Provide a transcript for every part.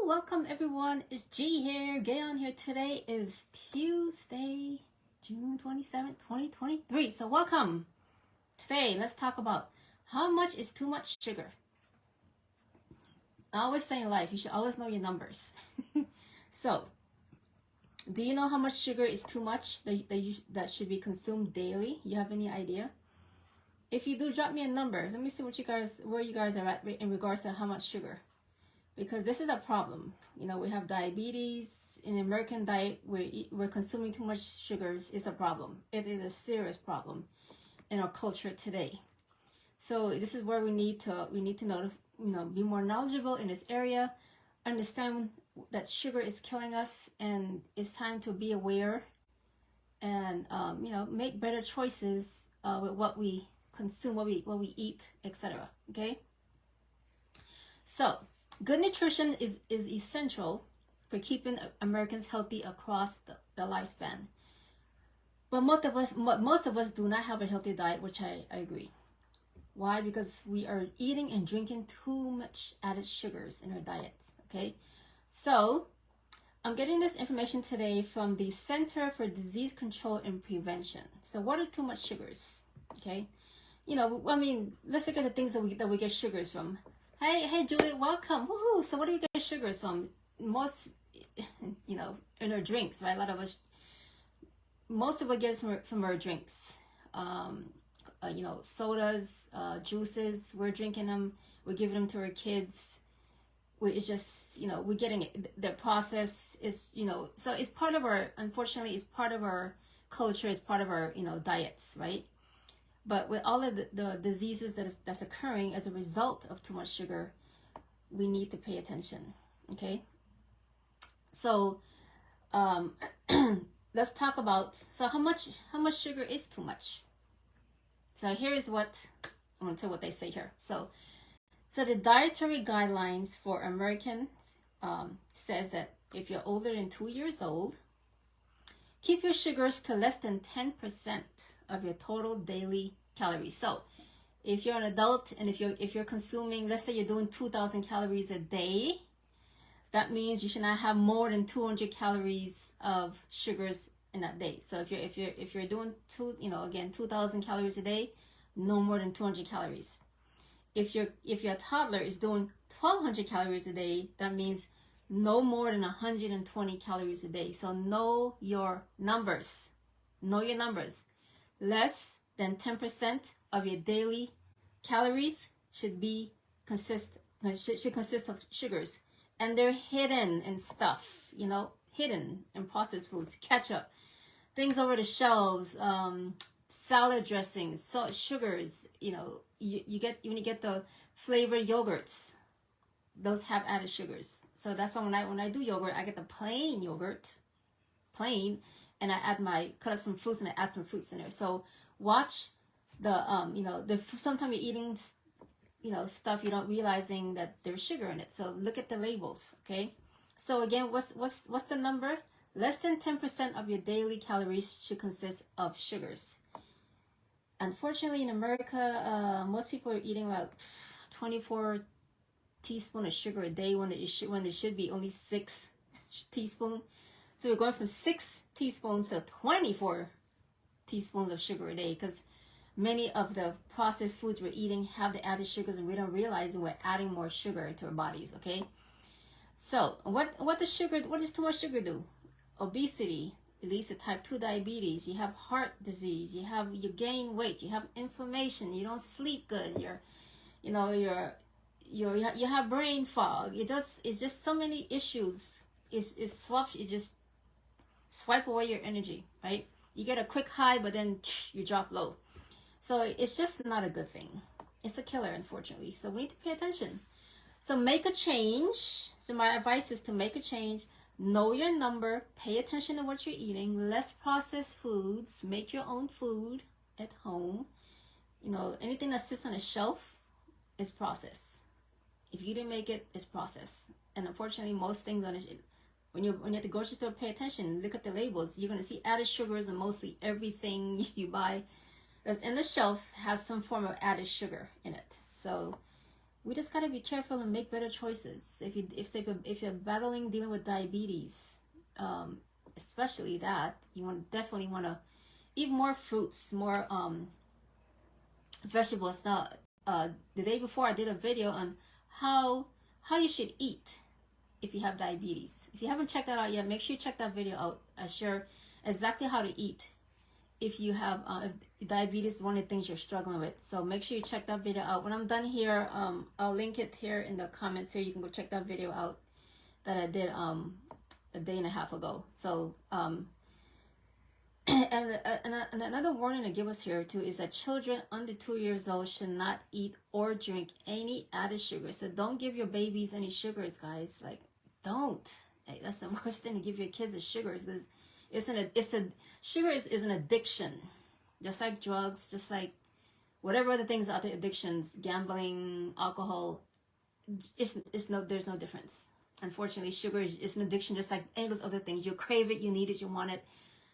welcome everyone. It's G here. Gay on here. Today is Tuesday, June 27th, 2023. So welcome. Today, let's talk about how much is too much sugar. I always say in life, you should always know your numbers. So, do you know how much sugar is too much that should be consumed daily? You have any idea? If you do, drop me a number. Let me see where you guys are at in regards to how much sugar. Because this is a problem. You know, we have diabetes. In the American diet, we're consuming too much sugars. It's a problem. It is a serious problem in our culture today. So this is where we need to know, be more knowledgeable in this area, understand that sugar is killing us, and it's time to be aware and make better choices with what we consume, what we eat, etc. Okay. So good nutrition is essential for keeping Americans healthy across the lifespan. But most of us do not have a healthy diet, which I agree. Why? Because we are eating and drinking too much added sugars in our diets. Okay, so I'm getting this information today from the Center for Disease Control and Prevention. So what are too much sugars? Okay, let's look at the things that we get sugars from. Hey, Julie, welcome. Woohoo! So, what do we get sugars from? Most, in our drinks, right? Most of it gets from our drinks. Sodas, juices. We're drinking them. We're giving them to our kids. It's just, we're getting it. The process is, so it's part of unfortunately, it's part of our culture. It's part of our, diets, right? But with all of the diseases that's occurring as a result of too much sugar, we need to pay attention. Okay. So, let's talk about how much sugar is too much. So here's what I'm going to tell what they say here. So the dietary guidelines for Americans says that if you're older than 2 years old, keep your sugars to less than 10% of your total daily calories. So if you're an adult and if you're consuming, let's say you're doing 2,000 calories a day, that means you should not have more than 200 calories of sugars in that day. So if you're doing 2,000 calories a day, no more than 200 calories. If your toddler is doing 1,200 calories a day, that means no more than 120 calories a day. So know your numbers. Know your numbers. Less than 10% of your daily calories should consist of sugars. And they're hidden in stuff, hidden in processed foods, ketchup, things over the shelves, salad dressings, salt, sugars, you get when you get the flavored yogurts, those have added sugars. So that's why when I do yogurt, I get the plain yogurt, and I cut up some fruits and I add some fruits in there. So watch sometimes you're eating, stuff you don't realizing that there's sugar in it. So look at the labels, okay? So again, what's the number? Less than 10% of your daily calories should consist of sugars. Unfortunately, in America, most people are eating about 24 teaspoons of sugar a day when it should be only 6 teaspoons. So we're going from 6 teaspoons to 24 teaspoons of sugar a day because many of the processed foods we're eating have the added sugars and we don't realize we're adding more sugar to our bodies, okay? So what does too much sugar do? Obesity, it leads to type 2 diabetes, you have heart disease, you gain weight, you have inflammation, you don't sleep good, you have brain fog. It's just so many issues. You just swipe away your energy, right? You get a quick high, but then you drop low. So it's just not a good thing. It's a killer, unfortunately. So we need to pay attention. So make a change. So my advice is to make a change. Know your number. Pay attention to what you're eating. Less processed foods. Make your own food at home. Anything that sits on a shelf is processed. If you didn't make it, it's processed. And unfortunately, most things when you're at the grocery store, pay attention. Look at the labels. You're going to see added sugars, and mostly everything you buy that's in the shelf has some form of added sugar in it. So we just gotta be careful and make better choices. If you're dealing with diabetes, especially that, you definitely want to eat more fruits, more vegetables. Now, the day before I did a video on how you should eat if you have diabetes. If you haven't checked that out yet, make sure you check that video out. I share exactly how to eat if you have if diabetes is one of the things you're struggling with. So make sure you check that video out. When I'm done here, I'll link it here in the comments here. You can go check that video out that I did a day and a half ago. So and another warning to give us here too is that children under 2 years old should not eat or drink any added sugar. So don't give your babies any sugars, guys. Like, don't. Like, that's the worst thing to give your kids is sugars, because sugar is an addiction, just like drugs, just like whatever other things out there, addictions, gambling, alcohol. There's no difference. Unfortunately, sugar is an addiction, just like any of those other things. You crave it, you need it, you want it.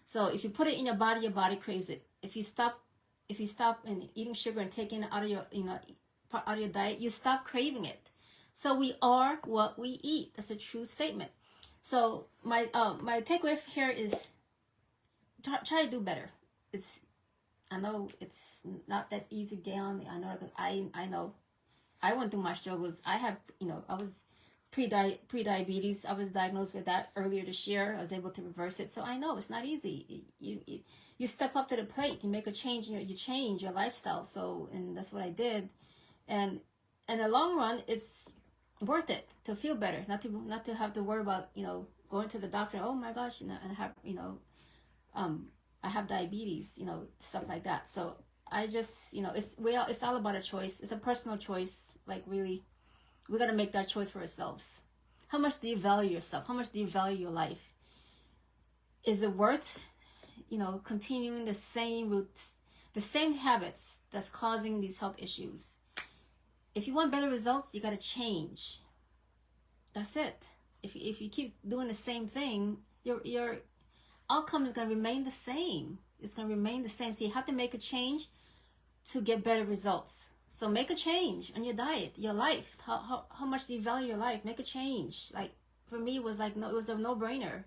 So if you put it in your body craves it. If you stop and eating sugar and taking it out of your out of your diet, you stop craving it. So we are what we eat. That's a true statement. So my takeaway here is try to do better. I know it's not that easy, Gail. I know, because I know I went through my struggles. I have I was pre-diabetes. I was diagnosed with that earlier this year. I was able to reverse it. So I know it's not easy. You step up to the plate. You make a change. You change your lifestyle. So, and that's what I did. And in the long run, it's worth it to feel better. Not to have to worry about going to the doctor. Oh my gosh, and I have I have diabetes. Stuff like that. So I just it's all about a choice. It's a personal choice. Like, really. We got to make that choice for ourselves. How much do you value yourself? How much do you value your life? Is it worth, continuing the same routes, the same habits that's causing these health issues? If you want better results, you got to change. That's it. If you keep doing the same thing, your outcome is going to remain the same. It's going to remain the same. So you have to make a change to get better results. So make a change on your diet, your life. How much do you value your life? Make a change. Like, for me, it was a no-brainer.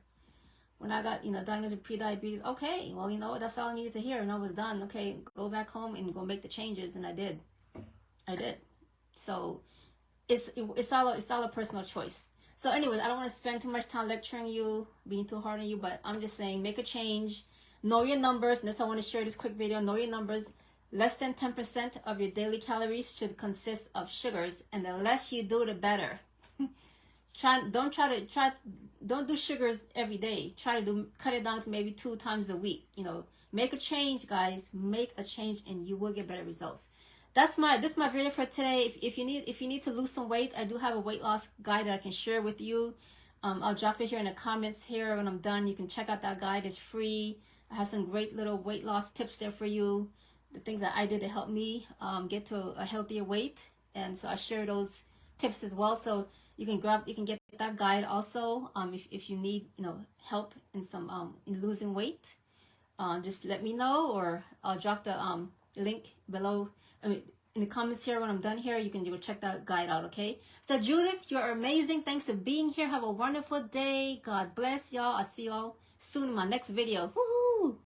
When I got, diagnosed with pre-diabetes, okay, well, that's all I needed to hear, and I was done. Okay, go back home and go make the changes, and I did. So it's all a personal choice. So anyways, I don't want to spend too much time lecturing you, being too hard on you, but I'm just saying, make a change. Know your numbers, and that's why I want to share this quick video. Know your numbers. Less than 10% of your daily calories should consist of sugars, and the less you do, the better. Don't do sugars every day. Cut it down to maybe 2 times a week. Make a change, guys. Make a change, and you will get better results. This is my video for today. If you need to lose some weight, I do have a weight loss guide that I can share with you. I'll drop it here in the comments here when I'm done. You can check out that guide. It's free. I have some great little weight loss tips there for you. The things that I did to help me get to a healthier weight, and so I share those tips as well. So you can get that guide also. If you need help in some in losing weight, just let me know, or I'll drop the link below. In the comments here when I'm done here. You can go check that guide out. Okay. So Judith, you're amazing. Thanks for being here. Have a wonderful day. God bless y'all. I'll see y'all soon in my next video. Woohoo!